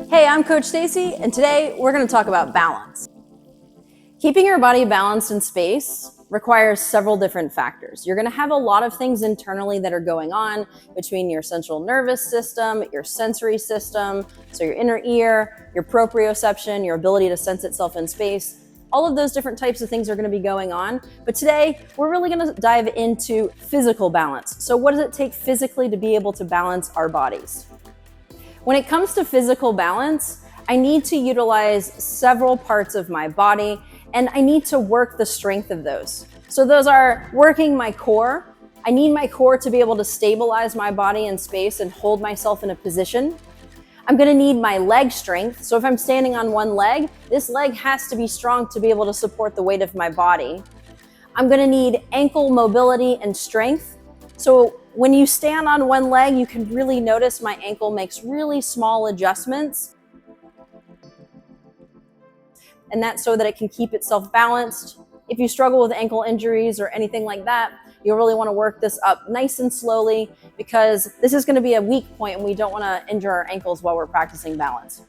Hey, I'm Coach Stacy, and today we're going to talk about balance. Keeping your body balanced in space requires several different factors. You're going to have a lot of things internally that are going on between your central nervous system, your sensory system, so your inner ear, your proprioception, your ability to sense itself in space. All of those different types of things are going to be going on. But today, we're really going to dive into physical balance. So what does it take physically to be able to balance our bodies? When it comes to physical balance, I need to utilize several parts of my body, and I need to work the strength of those. So those are working my core. I need my core to be able to stabilize my body in space and hold myself in a position. I'm going to need my leg strength. So if I'm standing on one leg, this leg has to be strong to be able to support the weight of my body. I'm going to need ankle mobility and strength. So when you stand on one leg, you can really notice my ankle makes really small adjustments. And that's so that it can keep itself balanced. If you struggle with ankle injuries or anything like that, you'll really want to work this up nice and slowly, because this is going to be a weak point and we don't want to injure our ankles while we're practicing balance.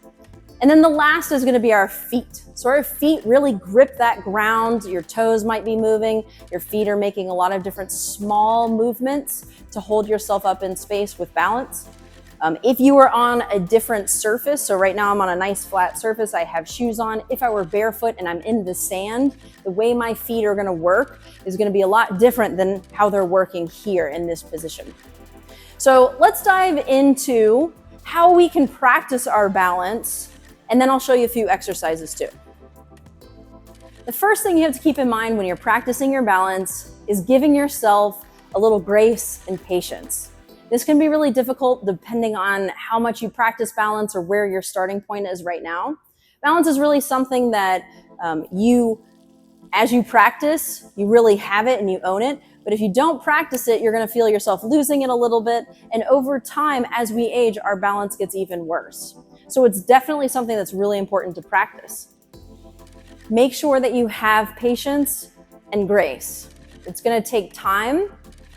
And then the last is going to be our feet. So our feet really grip that ground. Your toes might be moving. Your feet are making a lot of different small movements to hold yourself up in space with balance. If you were on a different surface, so right now I'm on a nice flat surface, I have shoes on. If I were barefoot and I'm in the sand, the way my feet are going to work is going to be a lot different than how they're working here in this position. So let's dive into how we can practice our balance, and then I'll show you a few exercises too. The first thing you have to keep in mind when you're practicing your balance is giving yourself a little grace and patience. This can be really difficult depending on how much you practice balance or where your starting point is right now. Balance is really something that as you practice, you really have it and you own it. But if you don't practice it, you're going to feel yourself losing it a little bit. And over time, as we age, our balance gets even worse. So it's definitely something that's really important to practice. Make sure that you have patience and grace. It's going to take time,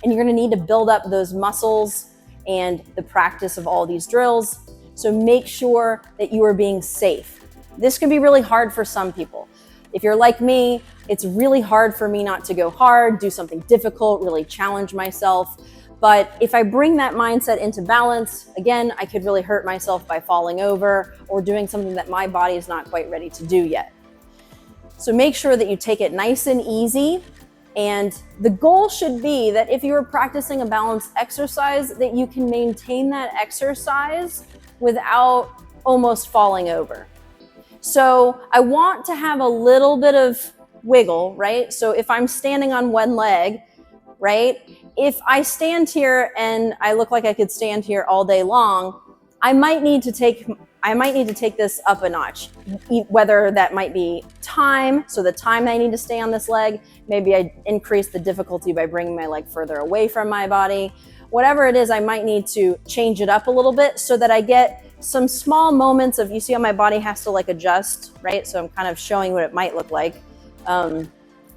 and you're going to need to build up those muscles and the practice of all these drills. So make sure that you are being safe. This can be really hard for some people. If you're like me, it's really hard for me not to go hard, do something difficult, really challenge myself. But if I bring that mindset into balance, again, I could really hurt myself by falling over or doing something that my body is not quite ready to do yet. So make sure that you take it nice and easy. And the goal should be that if you're practicing a balanced exercise, that you can maintain that exercise without almost falling over. So I want to have a little bit of wiggle, right? So if I'm standing on one leg, right? If I stand here and I look like I could stand here all day long, I might need to take this up a notch, whether that might be time. So the time I need to stay on this leg, maybe I increase the difficulty by bringing my leg further away from my body. Whatever it is, I might need to change it up a little bit so that I get some small moments of, you see how my body has to like adjust, right? So I'm kind of showing what it might look like.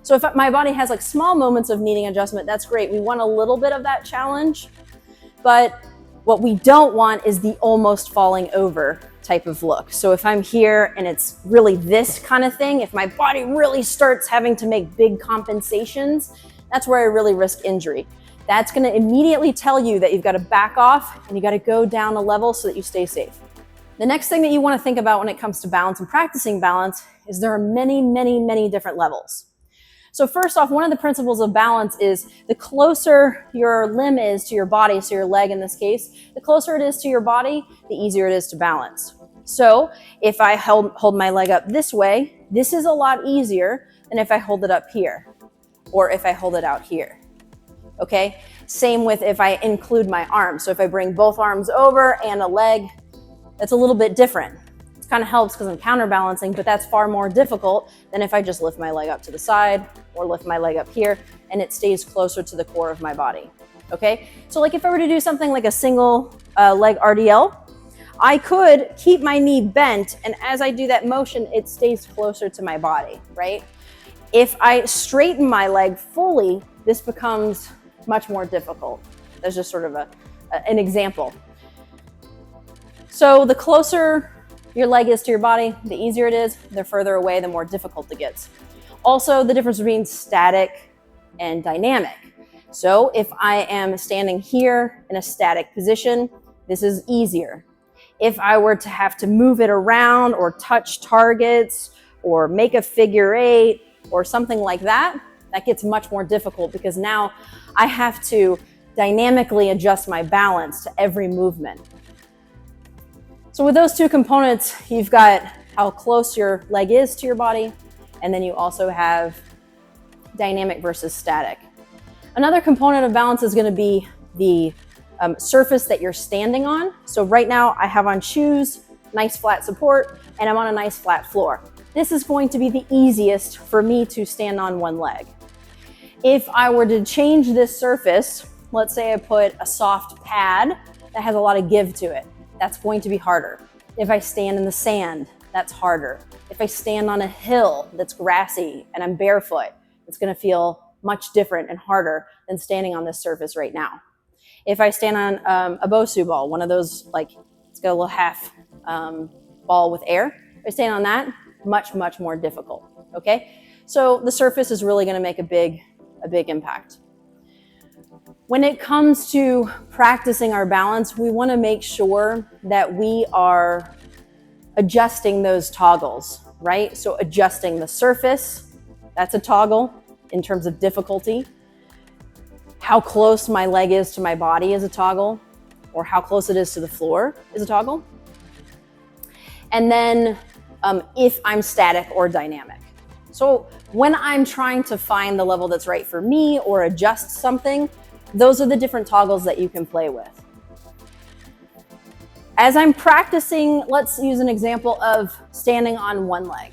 So if my body has like small moments of needing adjustment, that's great. We want a little bit of that challenge, but what we don't want is the almost falling over type of look. So if I'm here and it's really this kind of thing, if my body really starts having to make big compensations, that's where I really risk injury. That's going to immediately tell you that you've got to back off and you got to go down a level so that you stay safe. The next thing that you want to think about when it comes to balance and practicing balance is there are many, many, many different levels. So first off, one of the principles of balance is the closer your limb is to your body, so your leg in this case, the closer it is to your body, the easier it is to balance. So if I hold my leg up this way, this is a lot easier than if I hold it up here or if I hold it out here. Okay? Same with if I include my arms. So if I bring both arms over and a leg, that's a little bit different. It kind of helps because I'm counterbalancing, but that's far more difficult than if I just lift my leg up to the side or lift my leg up here and it stays closer to the core of my body. Okay? So like if I were to do something like a single leg RDL, I could keep my knee bent, and as I do that motion, it stays closer to my body, right? If I straighten my leg fully, this becomes much more difficult. That's just sort of an example. So the closer your leg is to your body, the easier it is. The further away, the more difficult it gets. Also, the difference between static and dynamic. So if I am standing here in a static position, this is easier. If I were to have to move it around or touch targets or make a figure eight or something like that, that gets much more difficult because now I have to dynamically adjust my balance to every movement. So with those two components, you've got how close your leg is to your body, and then you also have dynamic versus static. Another component of balance is going to be the surface that you're standing on. So right now I have on shoes, nice flat support, and I'm on a nice flat floor. This is going to be the easiest for me to stand on one leg. If I were to change this surface, let's say I put a soft pad that has a lot of give to it, that's going to be harder. If I stand in the sand, that's harder. If I stand on a hill that's grassy and I'm barefoot, it's going to feel much different and harder than standing on this surface right now. If I stand on a Bosu ball, one of those, like, it's got a little half ball with air, if I stand on that, much, much more difficult, okay? So the surface is really going to make a big impact. When it comes to practicing our balance, we want to make sure that we are adjusting those toggles, right? So adjusting the surface, that's a toggle in terms of difficulty. How close my leg is to my body is a toggle, or how close it is to the floor is a toggle. And then if I'm static or dynamic. So when I'm trying to find the level that's right for me or adjust something, those are the different toggles that you can play with. As I'm practicing, let's use an example of standing on one leg.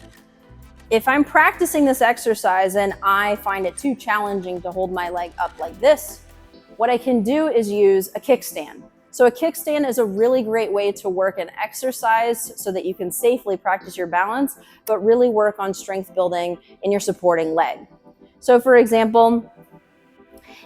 If I'm practicing this exercise and I find it too challenging to hold my leg up like this, what I can do is use a kickstand. So a kickstand is a really great way to work an exercise so that you can safely practice your balance, but really work on strength building in your supporting leg. So for example,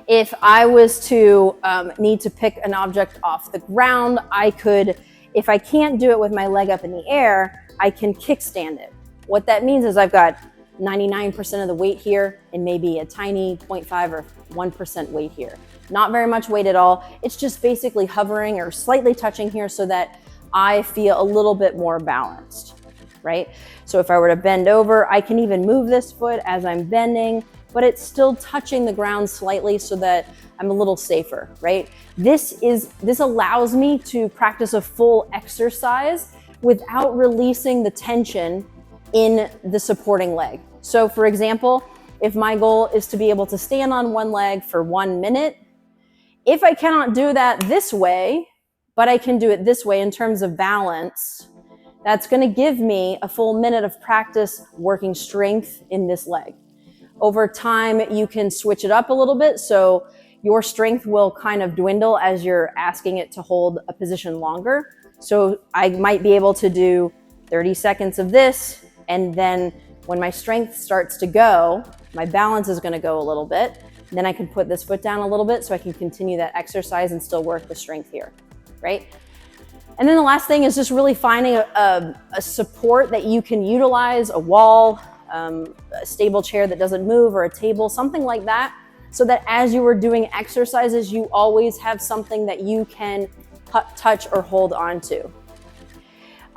if I was to need to pick an object off the ground, I could, if I can't do it with my leg up in the air, I can kickstand it. What that means is I've got 99% of the weight here and maybe a tiny 0.5 or 1% weight here. Not very much weight at all. It's just basically hovering or slightly touching here so that I feel a little bit more balanced, right? So if I were to bend over, I can even move this foot as I'm bending, but it's still touching the ground slightly so that I'm a little safer, right? This allows me to practice a full exercise without releasing the tension in the supporting leg. So for example, if my goal is to be able to stand on one leg for 1 minute, if I cannot do that this way, but I can do it this way in terms of balance, that's going to give me a full minute of practice working strength in this leg. Over time, you can switch it up a little bit, so your strength will kind of dwindle as you're asking it to hold a position longer. So I might be able to do 30 seconds of this, and then when my strength starts to go, my balance is going to go a little bit. Then I can put this foot down a little bit so I can continue that exercise and still work the strength here, right? And then the last thing is just really finding a support that you can utilize, a wall, a stable chair that doesn't move, or a table, something like that, so that as you are doing exercises, you always have something that you can touch or hold on to.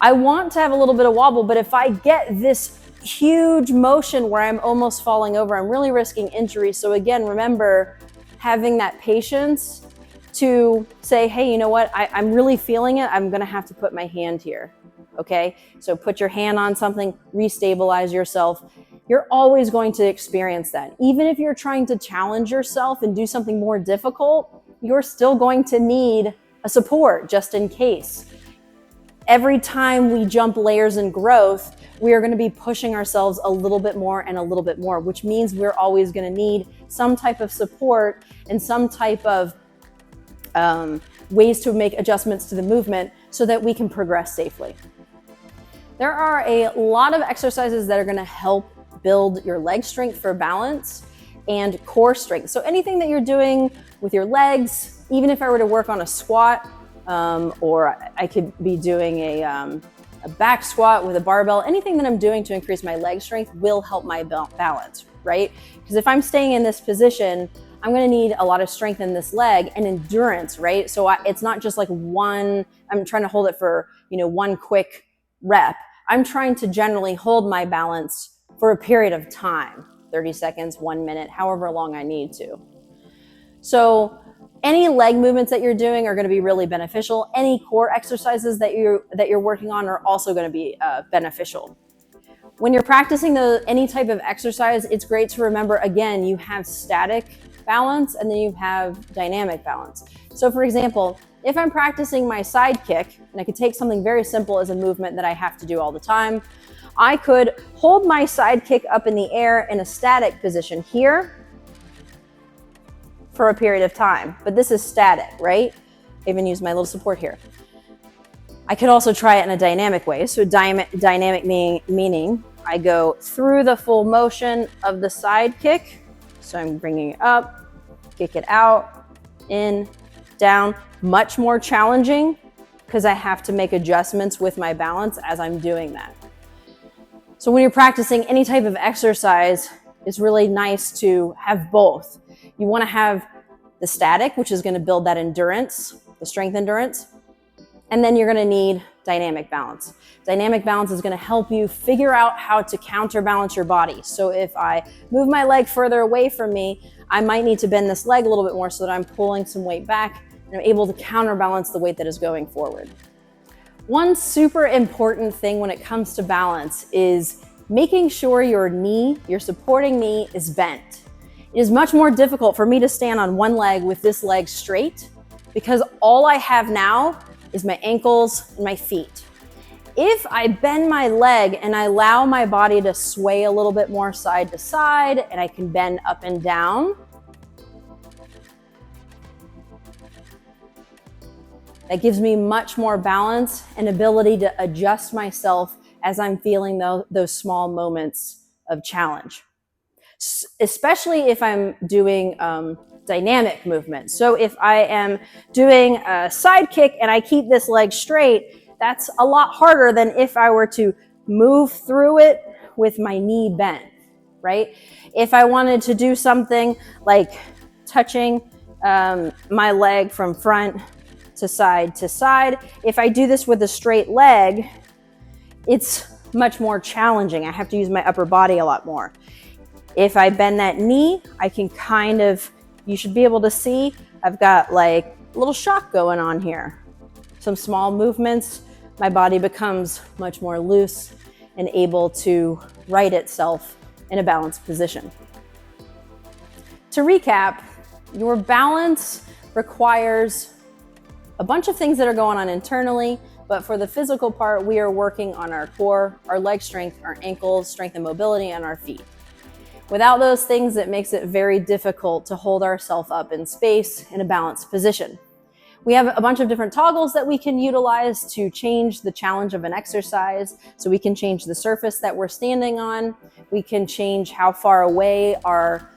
I want to have a little bit of wobble, but if I get this huge motion where I'm almost falling over, I'm really risking injury. So again, remember having that patience to say, hey, you know what? I'm really feeling it. I'm going to have to put my hand here. Okay. So put your hand on something, restabilize yourself. You're always going to experience that. Even if you're trying to challenge yourself and do something more difficult, you're still going to need a support just in case. Every time we jump layers in growth, we are going to be pushing ourselves a little bit more and a little bit more, which means we're always going to need some type of support and some type of ways to make adjustments to the movement so that we can progress safely. There are a lot of exercises that are going to help build your leg strength for balance and core strength. So anything that you're doing with your legs, even if I were to work on a squat, or I could be doing a a back squat with a barbell, anything that I'm doing to increase my leg strength will help my balance, right? Because if I'm staying in this position, I'm going to need a lot of strength in this leg and endurance, right? So it's not just like I'm trying to hold it for, one quick rep. I'm trying to generally hold my balance for a period of time, 30 seconds, 1 minute, however long I need to. So any leg movements that you're doing are going to be really beneficial. Any core exercises that you're working on are also going to be beneficial. When you're practicing any type of exercise, it's great to remember, again, you have static balance and then you have dynamic balance. So for example, if I'm practicing my side kick, and I could take something very simple as a movement that I have to do all the time, I could hold my side kick up in the air in a static position here for a period of time, but this is static, right? I even use my little support here. I could also try it in a dynamic way. So dynamic meaning I go through the full motion of the side kick. So I'm bringing it up, kick it out, in, down. Much more challenging because I have to make adjustments with my balance as I'm doing that. So when you're practicing any type of exercise, it's really nice to have both. You want to have the static, which is going to build that endurance, the strength endurance, and then you're going to need dynamic balance. Dynamic balance is going to help you figure out how to counterbalance your body. So if I move my leg further away from me, I might need to bend this leg a little bit more so that I'm pulling some weight back and I'm able to counterbalance the weight that is going forward. One super important thing when it comes to balance is making sure your supporting knee is bent. It is much more difficult for me to stand on one leg with this leg straight because all I have now is my ankles and my feet. If I bend my leg and I allow my body to sway a little bit more side to side and I can bend up and down, that gives me much more balance and ability to adjust myself as I'm feeling those small moments of challenge. Especially if I'm doing dynamic movement. So if I am doing a side kick and I keep this leg straight, that's a lot harder than if I were to move through it with my knee bent, right? If I wanted to do something like touching my leg from front to side, if I do this with a straight leg, it's much more challenging. I have to use my upper body a lot more. If I bend that knee, I can you should be able to see, I've got like a little shock going on here. Some small movements, my body becomes much more loose and able to right itself in a balanced position. To recap, your balance requires a bunch of things that are going on internally, but for the physical part, we are working on our core, our leg strength, our ankles, strength and mobility, and our feet. Without those things, it makes it very difficult to hold ourselves up in space in a balanced position. We have a bunch of different toggles that we can utilize to change the challenge of an exercise. So we can change the surface that we're standing on. We can change how far away our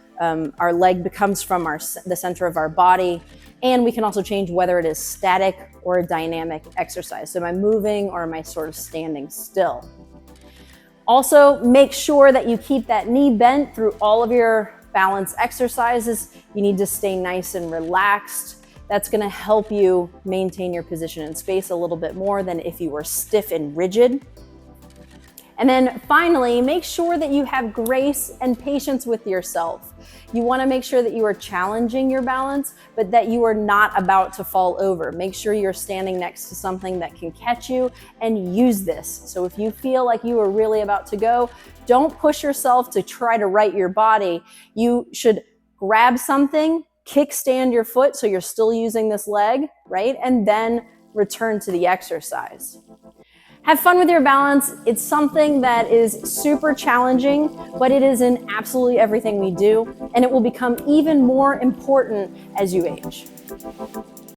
leg becomes from the center of our body. And we can also change whether it is static or a dynamic exercise. So am I moving or am I sort of standing still? Also, make sure that you keep that knee bent through all of your balance exercises. You need to stay nice and relaxed. That's going to help you maintain your position in space a little bit more than if you were stiff and rigid. And then finally, make sure that you have grace and patience with yourself. You want to make sure that you are challenging your balance, but that you are not about to fall over. Make sure you're standing next to something that can catch you and use this. So if you feel like you are really about to go, don't push yourself to try to right your body. You should grab something, kickstand your foot so you're still using this leg, right? And then return to the exercise. Have fun with your balance. It's something that is super challenging, but it is in absolutely everything we do, and it will become even more important as you age.